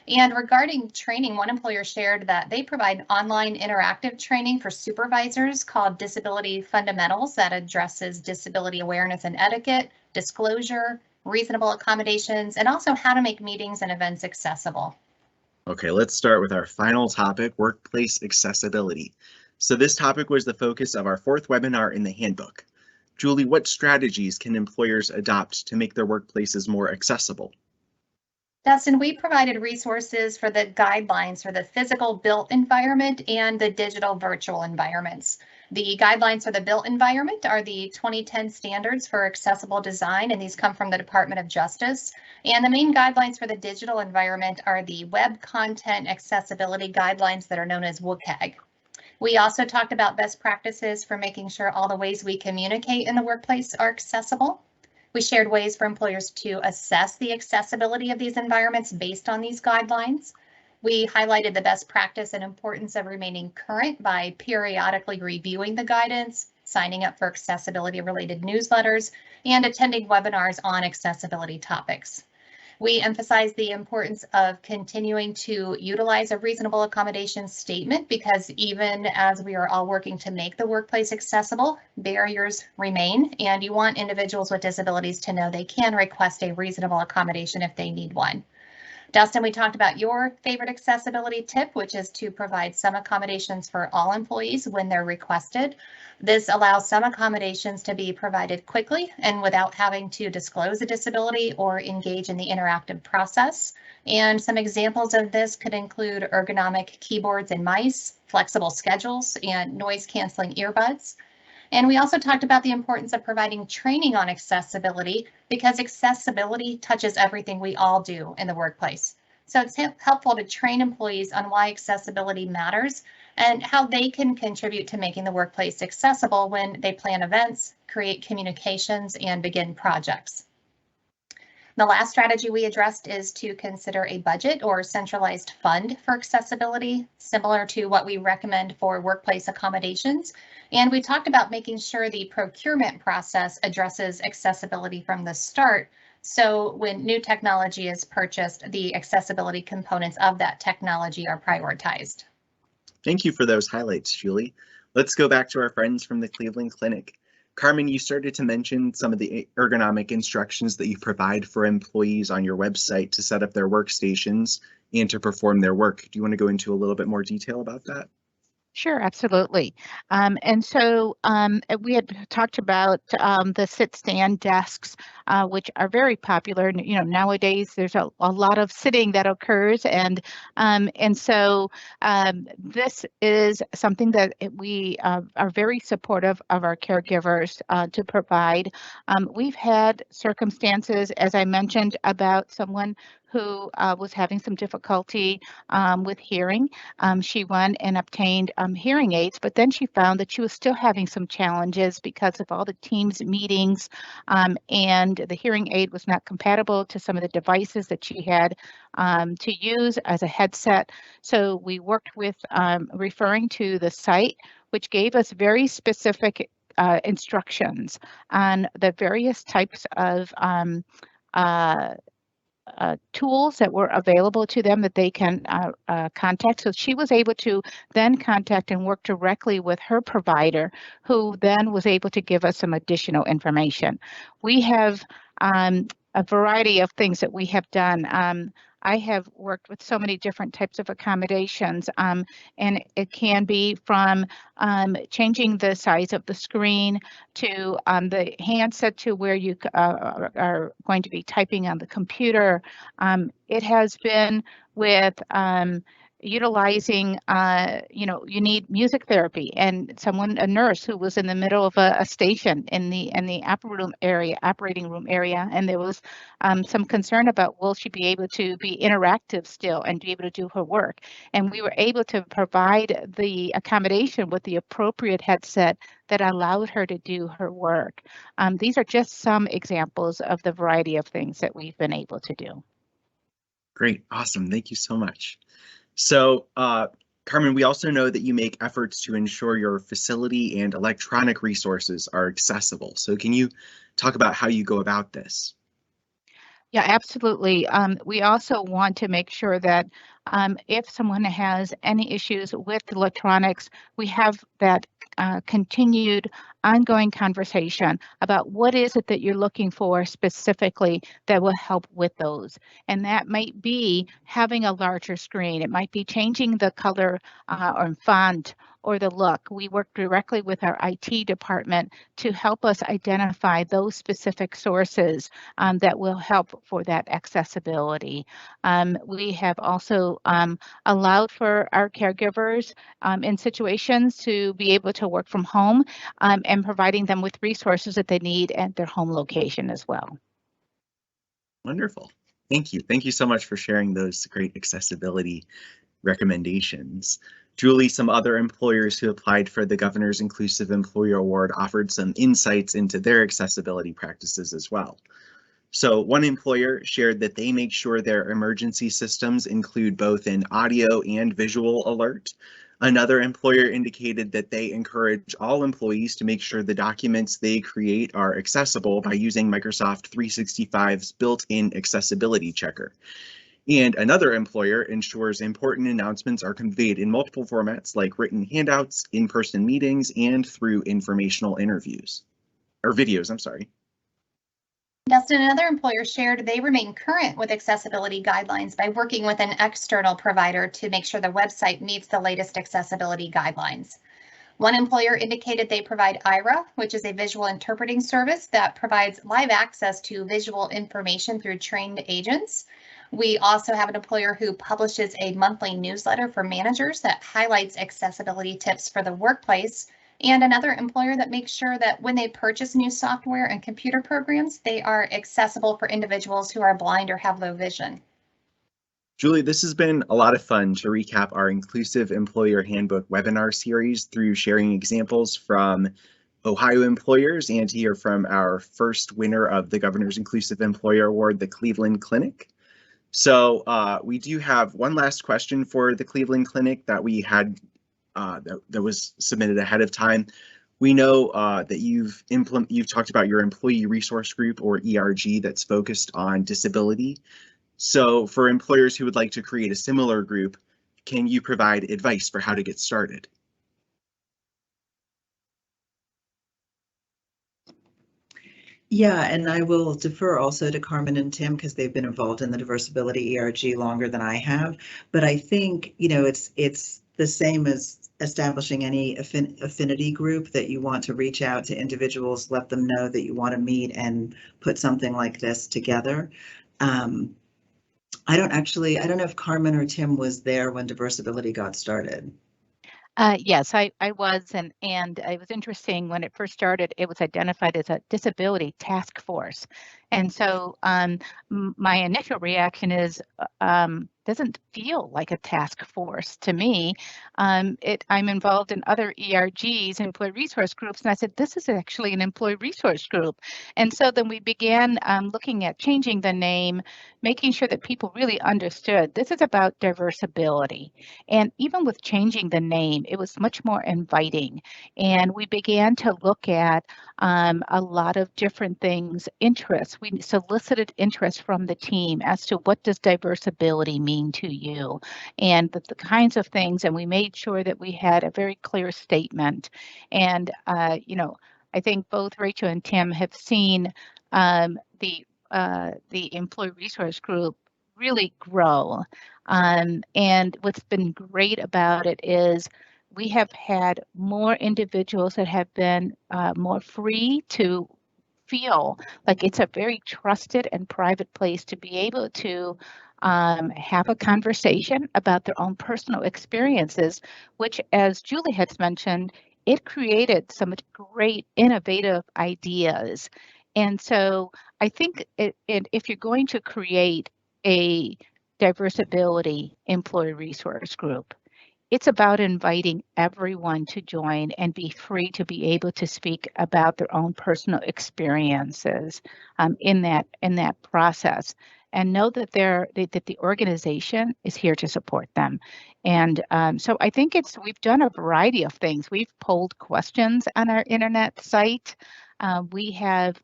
And regarding training, one employer shared that they provide online interactive training for supervisors called Disability Fundamentals that addresses disability awareness and etiquette, disclosure, reasonable accommodations, and also how to make meetings and events accessible. Okay, let's start with our final topic, workplace accessibility. So this topic was the focus of our fourth webinar in the handbook. Julie, what strategies can employers adopt to make their workplaces more accessible? Dustin, we provided resources for the guidelines for the physical built environment and the digital virtual environments. The guidelines for the built environment are the 2010 standards for accessible design, and these come from the Department of Justice. And the main guidelines for the digital environment are the Web Content Accessibility Guidelines that are known as WCAG. We also talked about best practices for making sure all the ways we communicate in the workplace are accessible. We shared ways for employers to assess the accessibility of these environments based on these guidelines. We highlighted the best practice and importance of remaining current by periodically reviewing the guidance, signing up for accessibility related newsletters, and attending webinars on accessibility topics. We emphasize the importance of continuing to utilize a reasonable accommodation statement because even as we are all working to make the workplace accessible, barriers remain, and you want individuals with disabilities to know they can request a reasonable accommodation if they need one. Dustin, we talked about your favorite accessibility tip, which is to provide some accommodations for all employees when they're requested. This allows some accommodations to be provided quickly and without having to disclose a disability or engage in the interactive process. And some examples of this could include ergonomic keyboards and mice, flexible schedules, and noise canceling earbuds. And we also talked about the importance of providing training on accessibility because accessibility touches everything we all do in the workplace. So it's helpful to train employees on why accessibility matters and how they can contribute to making the workplace accessible when they plan events, create communications, and begin projects. The last strategy we addressed is to consider a budget or centralized fund for accessibility, similar to what we recommend for workplace accommodations. And we talked about making sure the procurement process addresses accessibility from the start. So when new technology is purchased, the accessibility components of that technology are prioritized. Thank you for those highlights, Julie. Let's go back to our friends from the Cleveland Clinic. Carmen, you started to mention some of the ergonomic instructions that you provide for employees on your website to set up their workstations and to perform their work. Do you want to go into a little bit more detail about that? Sure, absolutely. And so we had talked about the sit-stand desks, which are very popular. You know, nowadays there's a lot of sitting that occurs, and so this is something that we are very supportive of our caregivers to provide. We've had circumstances, as I mentioned, about someone who was having some difficulty with hearing. She went and obtained hearing aids, but then she found that she was still having some challenges because of all the Teams meetings, and the hearing aid was not compatible to some of the devices that she had to use as a headset. So we worked with referring to the site, which gave us very specific instructions on the various types of tools that were available to them that they can contact. So she was able to then contact and work directly with her provider, who then was able to give us some additional information. We have a variety of things that we have done. I have worked with so many different types of accommodations, and it can be from changing the size of the screen to the handset to where you are going to be typing on the computer. It has been with utilizing, you need music therapy, and a nurse who was in the middle of a station in the operating room area, and there was some concern about, will she be able to be interactive still and be able to do her work? And we were able to provide the accommodation with the appropriate headset that allowed her to do her work. These are just some examples of the variety of things that we've been able to do. Great, awesome, thank you so much. So, Carmen, we also know that you make efforts to ensure your facility and electronic resources are accessible. So can you talk about how you go about this? Yeah, absolutely. We also want to make sure that if someone has any issues with electronics, we have that continued ongoing conversation about what is it that you're looking for specifically that will help with those. And that might be having a larger screen. It might be changing the color or font or the look. We work directly with our IT department to help us identify those specific sources that will help for that accessibility. We have also allowed for our caregivers in situations to be able to work from home and providing them with resources that they need at their home location as well. Wonderful. Thank you. Thank you so much for sharing those great accessibility recommendations. Julie, some other employers who applied for the Governor's Inclusive Employer Award offered some insights into their accessibility practices as well. So one employer shared that they make sure their emergency systems include both an audio and visual alert. Another employer indicated that they encourage all employees to make sure the documents they create are accessible by using Microsoft 365's built-in accessibility checker. And another employer ensures important announcements are conveyed in multiple formats like written handouts, in-person meetings, and through informational interviews, or videos, I'm sorry. Dustin, another employer shared they remain current with accessibility guidelines by working with an external provider to make sure the website meets the latest accessibility guidelines. One employer indicated they provide IRA, which is a visual interpreting service that provides live access to visual information through trained agents. We also have an employer who publishes a monthly newsletter for managers that highlights accessibility tips for the workplace, and another employer that makes sure that when they purchase new software and computer programs, they are accessible for individuals who are blind or have low vision. Julie, this has been a lot of fun to recap our Inclusive Employer Handbook webinar series through sharing examples from Ohio employers and to hear from our first winner of the Governor's Inclusive Employer Award, the Cleveland Clinic. So we do have one last question for the Cleveland Clinic that we had that was submitted ahead of time. We know that you've talked about your employee resource group, or ERG, that's focused on disability. So for employers who would like to create a similar group, can you provide advice for how to get started? Yeah, and I will defer also to Carmen and Tim because they've been involved in the Diversibility ERG longer than I have. But I think, you know, it's the same as establishing any affinity group, that you want to reach out to individuals, let them know that you want to meet and put something like this together. I don't know if Carmen or Tim was there when Diversibility got started. Yes, I was, and it was interesting when it first started. It was identified as a disability task force, and so my initial reaction is doesn't feel like a task force to me. I'm involved in other ERGs, employee resource groups, and I said this is actually an employee resource group, and so then we began looking at changing the name, making sure that people really understood this is about diversibility, and even with changing the name, it was much more inviting. And we began to look at a lot of different things, interests. We solicited interest from the team as to what does diversibility mean to you, and the kinds of things. And we made sure that we had a very clear statement. And, you know, I think both Rachel and Tim have seen the employee resource group really grow. And what's been great about it is we have had more individuals that have been more free to feel like it's a very trusted and private place to be able to have a conversation about their own personal experiences, which, as Julie has mentioned, it created some great innovative ideas. And so I think if you're going to create a Diversibility employee resource group, it's about inviting everyone to join and be free to be able to speak about their own personal experiences in that process, and know that that the organization is here to support them. And so I think we've done a variety of things. We've polled questions on our internet site. We have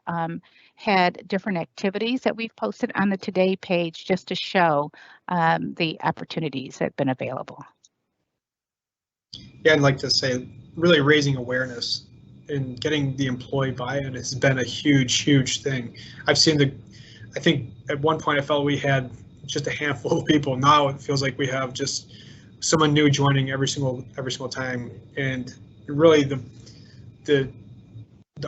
had different activities that we've posted on the Today page just to show the opportunities that have been available. Yeah, I'd like to say really raising awareness and getting the employee buy-in has been a huge thing. I've seen I think at one point I felt we had just a handful of people. Now it feels like we have just someone new joining every single time, and really the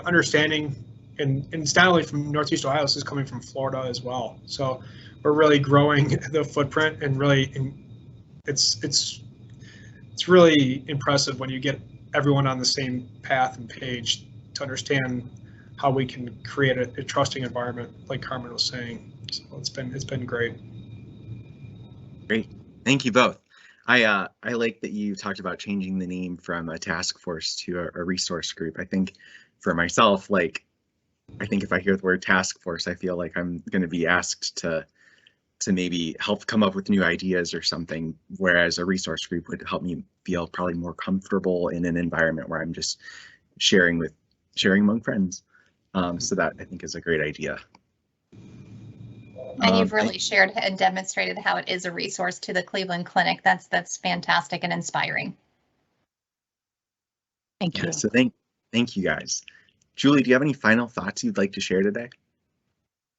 understanding, and it's not only from Northeast Ohio, this is coming from Florida as well. So we're really growing the footprint, and really it's really impressive when you get everyone on the same path and page to understand how we can create a trusting environment, like Carmen was saying. So it's been great. Great, thank you both. I like that you talked about changing the name from a task force to a resource group. I think for myself, I think if I hear the word task force, I feel like I'm going to be asked to to maybe help come up with new ideas or something, whereas a resource group would help me feel probably more comfortable in an environment where I'm just sharing among friends. So that I think is a great idea. And you've really shared and demonstrated how it is a resource to the Cleveland Clinic. That's fantastic and inspiring. Thank you. So thank you guys. Julie, do you have any final thoughts you'd like to share today?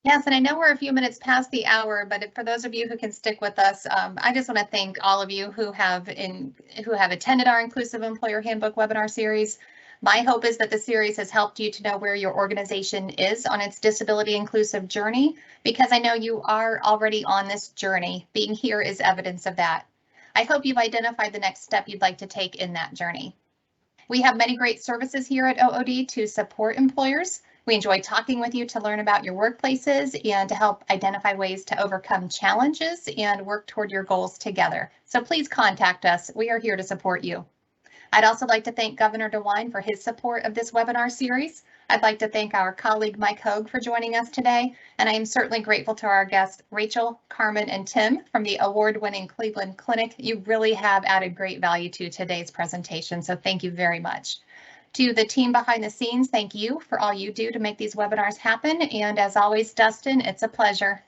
Yes, and I know we're a few minutes past the hour, but for those of you who can stick with us, I just want to thank all of you who have attended our Inclusive Employer Handbook webinar series. My hope is that the series has helped you to know where your organization is on its disability inclusive journey, because I know you are already on this journey. Being here is evidence of that. I hope you've identified the next step you'd like to take in that journey. We have many great services here at OOD to support employers. We enjoy talking with you to learn about your workplaces and to help identify ways to overcome challenges and work toward your goals together. So please contact us. We are here to support you. I'd also like to thank Governor DeWine for his support of this webinar series. I'd like to thank our colleague Mike Hogue for joining us today, and I am certainly grateful to our guests Rachel, Carmen, and Tim from the award-winning Cleveland Clinic. You really have added great value to today's presentation, so thank you very much. To the team behind the scenes, thank you for all you do to make these webinars happen, and as always, Dustin, it's a pleasure.